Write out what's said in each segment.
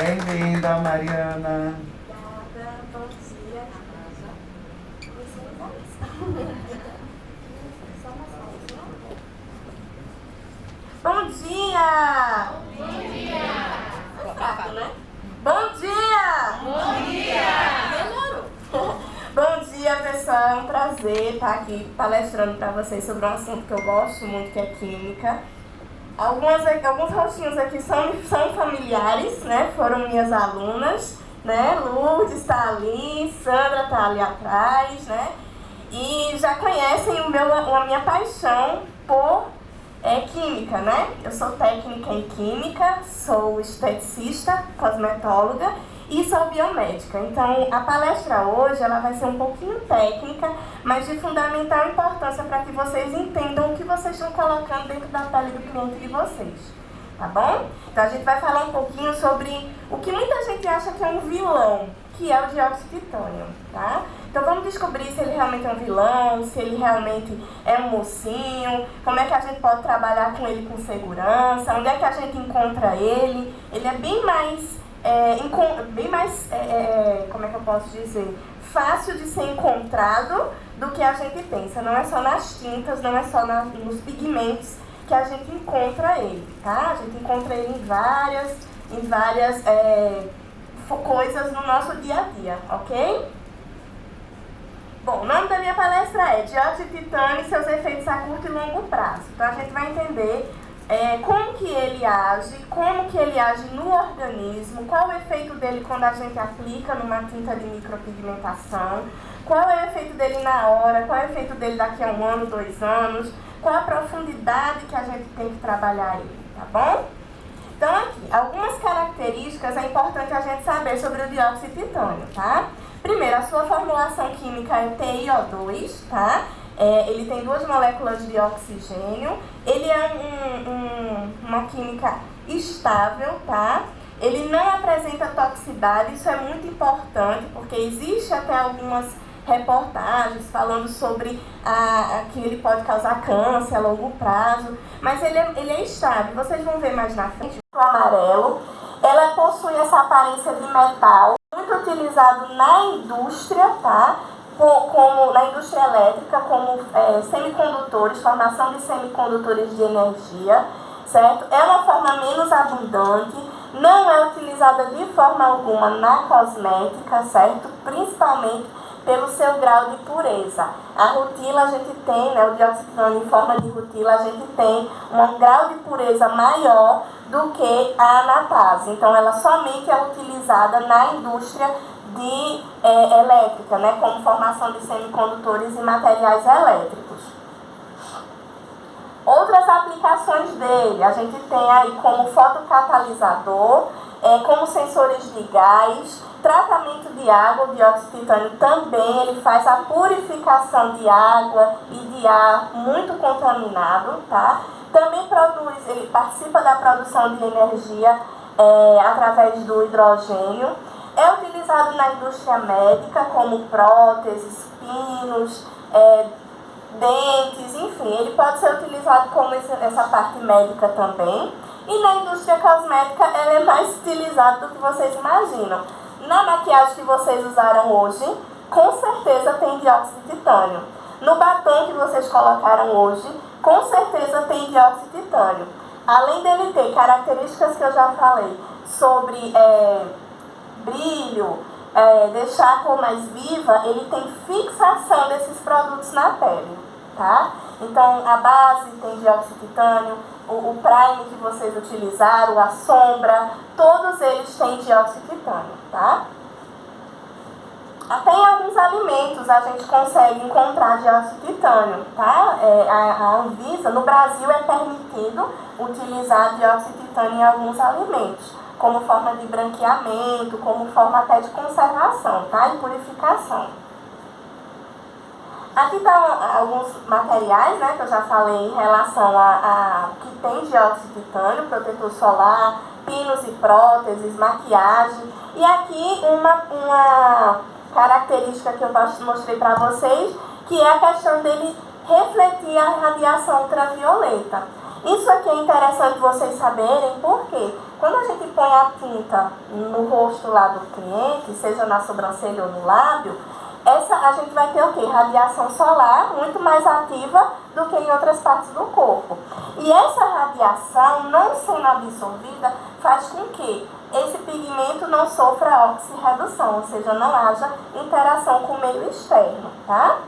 Bem-vinda, Mariana. Obrigada, bom dia. Bom dia! Bom dia! É fraco, né? Bom dia! Bom dia! Melhorou! Bom dia, pessoal. É um prazer estar aqui palestrando para vocês sobre um assunto que eu gosto muito, que é química. Alguns rostinhos aqui são familiares, né? Foram minhas alunas, né? Lourdes está ali, Sandra está ali atrás, né? E já conhecem a minha paixão por química, né? Eu sou técnica em química, sou esteticista, cosmetóloga e sou biomédica. Então, a palestra hoje ela vai ser um pouquinho técnica, mas de fundamental importância para que vocês entendam o que vocês estão colocando dentro da pele do cliente de vocês. Tá bom? Então, a gente vai falar um pouquinho sobre o que muita gente acha que é um vilão, que é o dióxido de titânio, tá? Então vamos descobrir se ele realmente é um vilão, se ele realmente é um mocinho, como é que a gente pode trabalhar com ele com segurança, onde é que a gente encontra ele. Ele é bem mais, como é que eu posso dizer, fácil de ser encontrado do que a gente pensa. Não é só nas tintas, não é só nos pigmentos que a gente encontra ele, tá? A gente encontra ele em várias coisas no nosso dia a dia, ok? Bom, o nome da minha palestra é Dióxido de Titânio e seus efeitos a curto e longo prazo. Então a gente vai entender como que ele age no organismo, qual o efeito dele quando a gente aplica numa tinta de micropigmentação, qual é o efeito dele na hora, qual é o efeito dele daqui a 1 ano, 2 anos, qual a profundidade que a gente tem que trabalhar ele, tá bom? Então aqui, algumas características é importante a gente saber sobre o dióxido de titânio, tá? Primeiro, a sua formulação química é TiO2, tá? Ele tem 2 moléculas de oxigênio, ele é uma química estável, tá? Ele não apresenta toxicidade, isso é muito importante, porque existe até algumas reportagens falando sobre que ele pode causar câncer a longo prazo, mas ele é estável. Vocês vão ver mais na frente o amarelo. Ela possui essa aparência de metal, muito utilizado na indústria, tá? Como na indústria elétrica, como semicondutores, formação de semicondutores de energia, certo? É uma forma menos abundante, não é utilizada de forma alguma na cosmética, certo? Principalmente pelo seu grau de pureza. A rutila a gente tem, né, o dióxido de titânio em forma de rutila, a gente tem um grau de pureza maior do que a anatase. Então, ela somente é utilizada na indústria elétrica, né, como formação de semicondutores e materiais elétricos. Outras aplicações dele, a gente tem aí como fotocatalisador, como sensores de gás, tratamento de água. O dióxido de titânio também ele faz a purificação de água e de ar muito contaminado, tá? Também ele participa da produção de energia através do hidrogênio. É utilizado na indústria médica como próteses, pinos, dentes, enfim, ele pode ser utilizado como essa parte médica também. E na indústria cosmética ele é mais utilizado do que vocês imaginam. Na maquiagem que vocês usaram hoje, com certeza tem dióxido de titânio. No batom que vocês colocaram hoje, com certeza tem dióxido de titânio. Além dele ter características que eu já falei sobre brilho, deixar a cor mais viva, ele tem fixação desses produtos na pele, tá? Então, a base tem dióxido de titânio, o prime que vocês utilizaram, a sombra, todos eles têm dióxido de titânio, tá? Até em alguns alimentos a gente consegue encontrar dióxido de titânio, tá? A Anvisa, no Brasil, é permitido utilizar dióxido de titânio em alguns alimentos, como forma de branqueamento, como forma até de conservação, tá? E purificação. Aqui estão alguns materiais, né, que eu já falei em relação a que tem dióxido de titânio, protetor solar, pinos e próteses, maquiagem. E aqui uma característica que eu mostrei para vocês, que é a questão dele refletir a radiação ultravioleta. Isso aqui é interessante vocês saberem, por quê? quando a gente põe a tinta no rosto lá do cliente, seja na sobrancelha ou no lábio, a gente vai ter o quê? Radiação solar muito mais ativa do que em outras partes do corpo. E essa radiação, não sendo absorvida, faz com que esse pigmento não sofra oxirredução, ou seja, não haja interação com o meio externo, tá?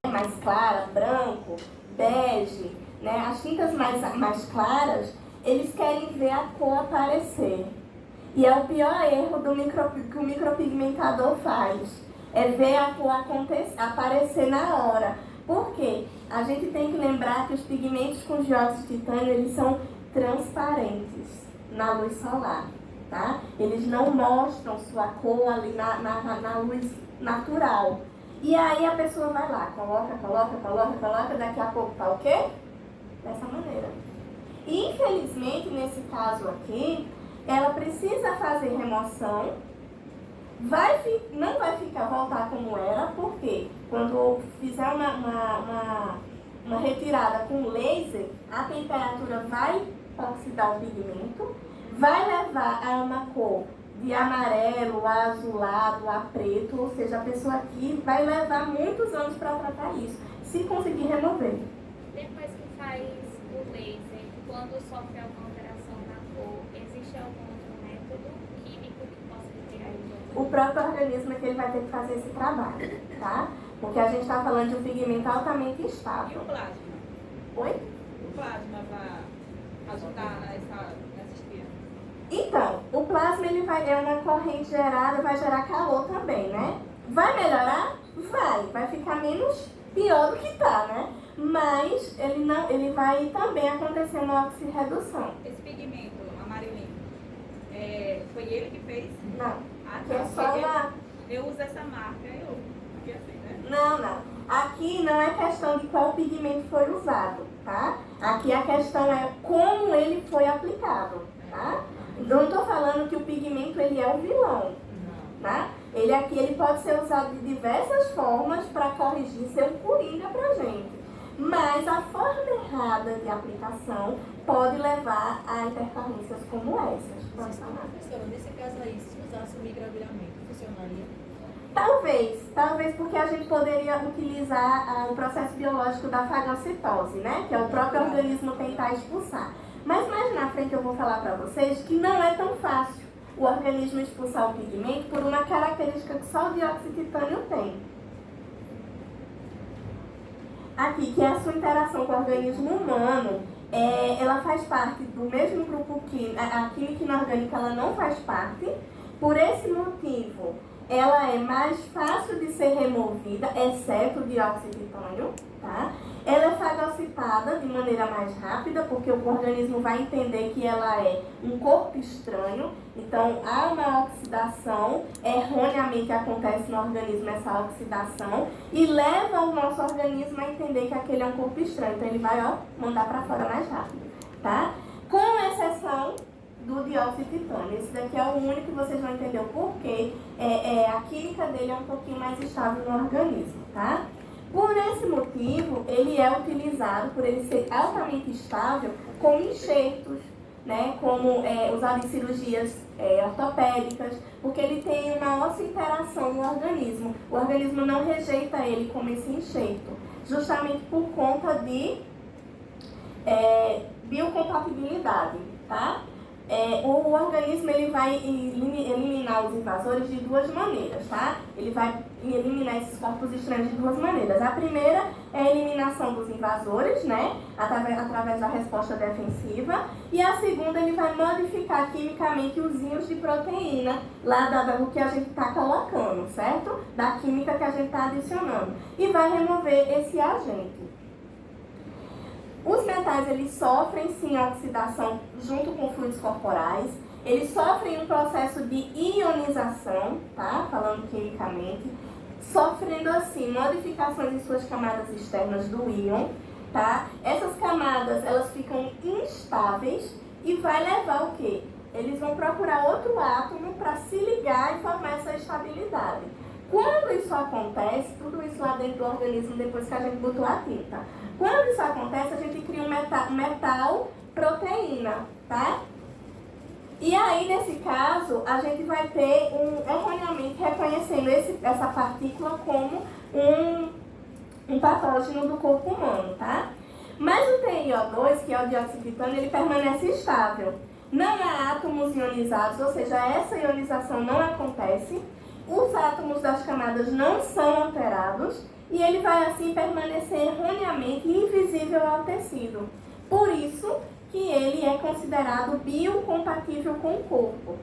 Mais clara, branco, bege, né? As tintas mais claras, eles querem ver a cor aparecer. E é o pior erro que o micropigmentador faz. É ver a cor aparecer na hora. Por quê? A gente tem que lembrar que os pigmentos com dióxido de titânio, eles são transparentes na luz solar, tá? Eles não mostram sua cor ali na luz natural. E aí a pessoa vai lá, coloca, daqui a pouco tá o quê? Dessa maneira. E, infelizmente, nesse caso aqui, ela precisa fazer remoção, não vai voltar como era, porque quando fizer uma retirada com laser, a temperatura vai oxidar o pigmento, vai levar a uma cor de amarelo, a azulado, a preto, ou seja, a pessoa aqui vai levar muitos anos para tratar isso, se conseguir remover. Depois que faz o laser, quando sofre alguma alteração na cor, existe algum outro método químico que possa retirar isso? O próprio organismo é que ele vai ter que fazer esse trabalho, tá? Porque a gente está falando de um pigmento altamente E estável. o plasma? Oi? O plasma vai ajudar nessa espinha? Então, o plasma ele é uma corrente gerada, vai gerar calor também, né? Vai melhorar? Vai ficar menos pior do que tá, né? Mas ele vai também acontecer uma oxirredução. Esse pigmento amarelinho, foi ele que fez? Não, aqui é só porque uma... eu uso essa marca, eu fiquei assim, né? Não. Aqui não é questão de qual pigmento foi usado, tá? Aqui a questão é como ele foi aplicado, tá? Não estou falando que o pigmento ele é o vilão, tá? Ele pode ser usado de diversas formas para corrigir, ser um coringa pra gente. Mas a forma errada de aplicação pode levar a intercorrências como essas. Professora, nesse caso aí, se usasse o microagulhamento, funcionaria? Talvez porque a gente poderia utilizar o processo biológico da fagocitose, né? Que é o próprio organismo tentar expulsar. Mas mais na frente eu vou falar para vocês que não é tão fácil o organismo expulsar o pigmento por uma característica que só o dióxido de titânio tem. Aqui, que é a sua interação com o organismo humano, ela faz parte do mesmo grupo químico, a química inorgânica ela não faz parte. Por esse motivo, ela é mais fácil de ser removida, exceto o dióxido de titânio, tá? Ela é fagocitada de maneira mais rápida, porque o organismo vai entender que ela é um corpo estranho. Então, há uma oxidação, erroneamente acontece no organismo essa oxidação, e leva o nosso organismo a entender que aquele é um corpo estranho. Então, ele vai mandar para fora mais rápido, tá? Com exceção do dióxido de titânio. Esse daqui é o único que vocês vão entender o porquê. A química dele é um pouquinho mais estável no organismo, tá? Por esse motivo, ele é utilizado, por ele ser altamente estável, como enxertos, né? Como usado em cirurgias ortopédicas, porque ele tem uma óssea interação no organismo. O organismo não rejeita ele como esse enxerto, justamente por conta de biocompatibilidade, tá? O organismo ele vai eliminar os invasores de duas maneiras, tá? Ele vai eliminar esses corpos estranhos de duas maneiras. A primeira é a eliminação dos invasores, né? Através da resposta defensiva. E a segunda, ele vai modificar quimicamente os íons de proteína lá do que a gente está colocando, certo? Da química que a gente está adicionando. E vai remover esse agente. Os metais, eles sofrem, sim, oxidação junto com fluidos corporais. Eles sofrem um processo de ionização, tá? Falando quimicamente. Sofrendo, assim, modificações em suas camadas externas do íon, tá? Essas camadas, elas ficam instáveis e vai levar o quê? Eles vão procurar outro átomo para se ligar e formar essa estabilidade. Quando isso acontece, tudo isso lá dentro do organismo, depois que a gente botou a tinta. Quando isso acontece, a gente cria um metal proteína, tá? E aí, nesse caso, a gente vai ter erroneamente reconhecendo essa partícula como um patógeno do corpo humano, tá? Mas o TiO2, que é o dióxido de titânio, ele permanece estável. Não há átomos ionizados, ou seja, essa ionização não acontece. Os átomos das camadas não são alterados e ele vai assim permanecer erroneamente invisível ao tecido. Por isso que ele é considerado biocompatível com o corpo,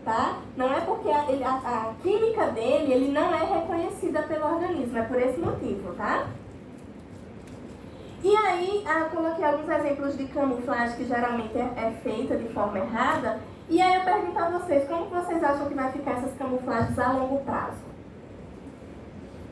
tá? Não é porque a química dele ele não é reconhecida pelo organismo, é por esse motivo, tá? E aí, eu coloquei alguns exemplos de camuflagem que geralmente é feita de forma errada. E aí eu pergunto a vocês, como vocês acham que vai ficar essas camuflagens a longo prazo?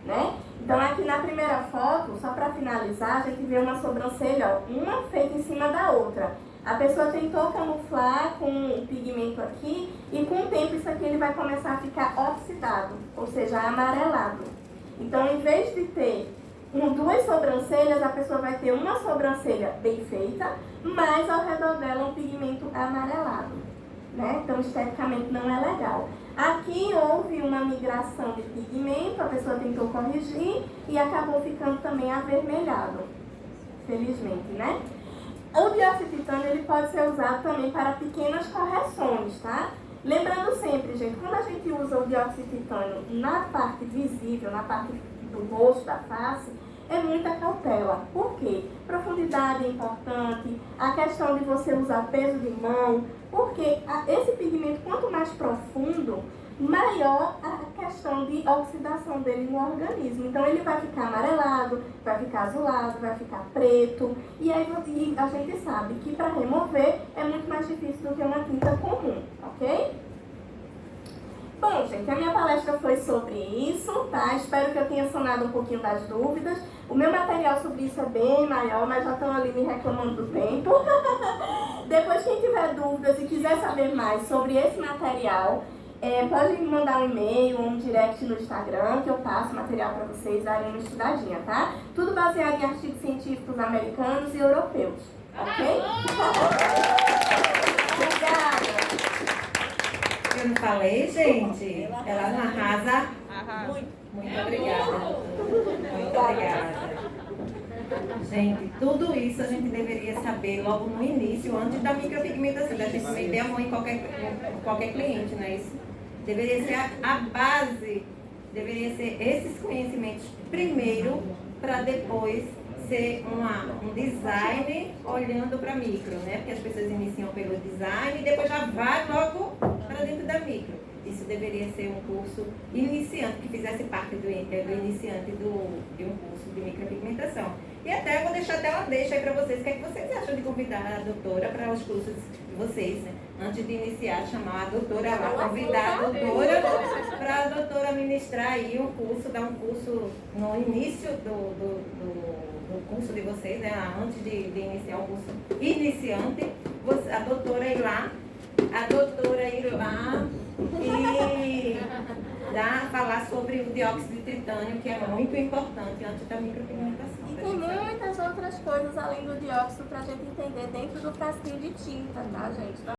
Né? Então aqui na primeira foto, só para finalizar, a gente vê uma sobrancelha, ó, uma feita em cima da outra. A pessoa tentou camuflar com um pigmento aqui e com o tempo isso aqui ele vai começar a ficar oxidado, ou seja, amarelado. Então em vez de ter duas sobrancelhas, a pessoa vai ter uma sobrancelha bem feita, mas ao redor dela um pigmento amarelado, né? Então esteticamente não é legal. Aqui houve uma migração de pigmento, a pessoa tentou corrigir e acabou ficando também avermelhado, felizmente, né? O dióxido de titânio ele pode ser usado também para pequenas correções, tá? Lembrando sempre, gente, quando a gente usa o dióxido de titânio na parte visível, na parte do rosto, da face, é muita cautela. Por quê? Profundidade é importante, a questão de você usar peso de mão, porque esse pigmento, quanto mais profundo, maior a questão de oxidação dele no organismo. Então ele vai ficar amarelado, vai ficar azulado, vai ficar preto. E aí a gente sabe que para remover é muito mais difícil do que uma tinta comum, ok? Bom, gente, a minha palestra foi sobre isso, tá? Espero que eu tenha sanado um pouquinho das dúvidas. O meu material sobre isso é bem maior, mas já estão ali me reclamando do tempo. Depois, quem tiver dúvidas e quiser saber mais sobre esse material, pode me mandar um e-mail ou um direct no Instagram, que eu passo material para vocês darem uma estudadinha, tá? Tudo baseado em artigos científicos americanos e europeus, ok? Obrigada! Eu não falei, gente? Ela não arrasa. Muito obrigada. Muito obrigada. Gente, tudo isso a gente deveria saber logo no início, antes da micropigmentação, da gente meter a mão em qualquer cliente, não é isso? Deveria ser a base, deveria ser esses conhecimentos primeiro, para depois ser um design olhando para micro, né? Porque as pessoas iniciam pelo design e depois já vai logo para dentro da micro. Isso deveria ser um curso iniciante, que fizesse parte do iniciante de um curso de micropigmentação. E até eu vou deixar até uma deixa aí para vocês. O que é que vocês acham de convidar a doutora para os cursos de vocês, né? Antes de iniciar, chamar a doutora lá, convidar a doutora para a doutora ministrar aí um curso, dar um curso no início do curso de vocês, né? Antes de iniciar o curso iniciante, a doutora ir lá e falar sobre o dióxido de titânio, que é muito importante antes da micropigmentação. E tem muitas outras coisas além do dióxido para a gente entender dentro do frasquinho de tinta, tá, gente?